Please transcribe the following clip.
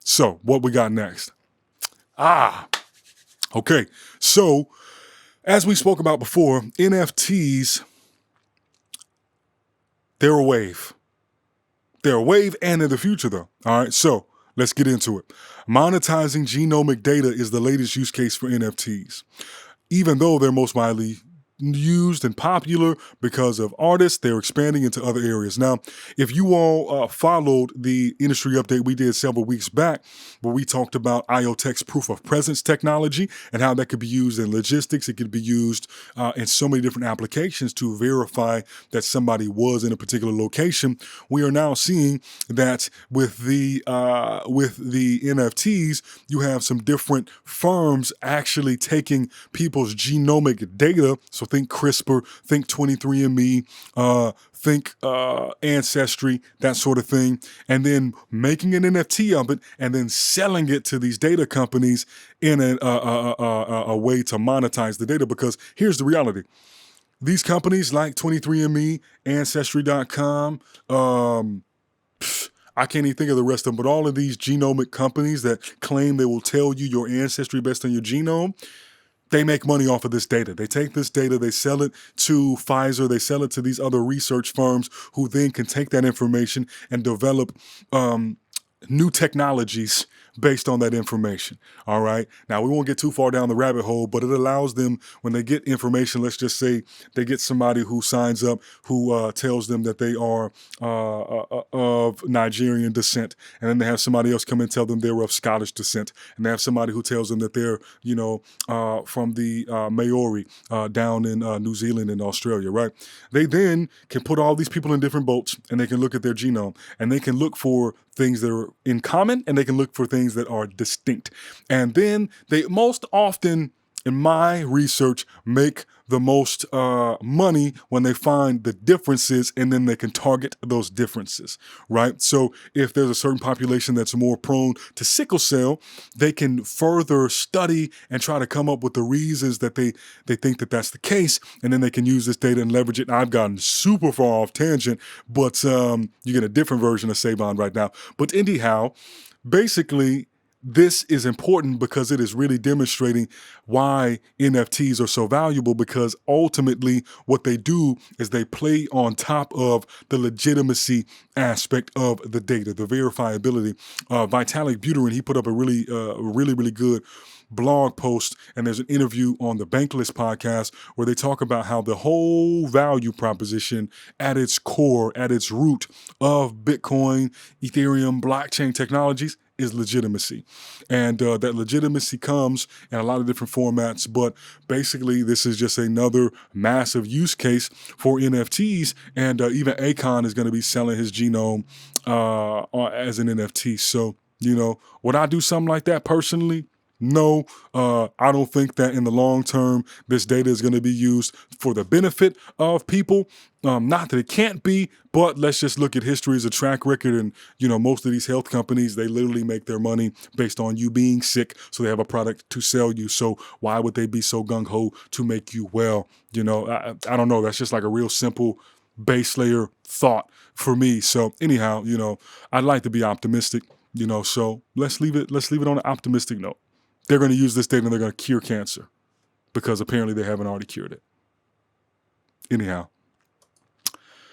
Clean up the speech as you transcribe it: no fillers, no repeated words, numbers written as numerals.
So what we got next? Okay. So as we spoke about before, NFTs, they're a wave. They're a wave and in the future though. All right. So let's get into it. Monetizing genomic data is the latest use case for NFTs. Even though they're most widely used and popular because of artists, they're expanding into other areas. Now, if you all followed the industry update we did several weeks back, where we talked about IoTech's proof of presence technology and how that could be used in logistics, it could be used in so many different applications to verify that somebody was in a particular location. We are now seeing that with the NFTs, you have some different firms actually taking people's genomic data. So think CRISPR, think 23andMe, think Ancestry, that sort of thing, and then making an NFT of it and then selling it to these data companies in a way to monetize the data. Because here's the reality. These companies like 23andMe, Ancestry.com, I can't even think of the rest of them, but all of these genomic companies that claim they will tell you your ancestry based on your genome, they make money off of this data. They take this data, they sell it to Pfizer, they sell it to these other research firms who then can take that information and develop new technologies based on that information. All right. Now, we won't get too far down the rabbit hole, but it allows them, when they get information, let's just say they get somebody who signs up who tells them that they are of Nigerian descent. And then they have somebody else come and tell them they're of Scottish descent. And they have somebody who tells them that they're, from the Maori down in New Zealand and Australia, right? They then can put all these people in different boats and they can look at their genome and they can look for things that are in common and they can look for things that are distinct. And then they most often, in my research, make the most money when they find the differences and then they can target those differences, right? So if there's a certain population that's more prone to sickle cell, they can further study and try to come up with the reasons that they think that that's the case, and then they can use this data and leverage it. And I've gotten super far off tangent, but you get a different version of Sae'Von right now. But anyhow, basically, this is important because it is really demonstrating why NFTs are so valuable, because ultimately what they do is they play on top of the legitimacy aspect of the data, the verifiability. Vitalik Buterin, he put up a really good blog post, and there's an interview on the Bankless podcast where they talk about how the whole value proposition at its core, at its root of Bitcoin, Ethereum, blockchain technologies is legitimacy. And that legitimacy comes in a lot of different formats, but basically this is just another massive use case for NFTs, and even Akon is going to be selling his genome as an NFT. So, would I do something like that personally? No, I don't think that in the long term, this data is going to be used for the benefit of people. Not that it can't be, but let's just look at history as a track record. And, most of these health companies, they literally make their money based on you being sick. So they have a product to sell you. So why would they be so gung-ho to make you well? I don't know. That's just like a real simple base layer thought for me. So anyhow, I'd like to be optimistic, so let's leave it on an optimistic note. They're going to use this data and they're going to cure cancer because apparently they haven't already cured it. Anyhow,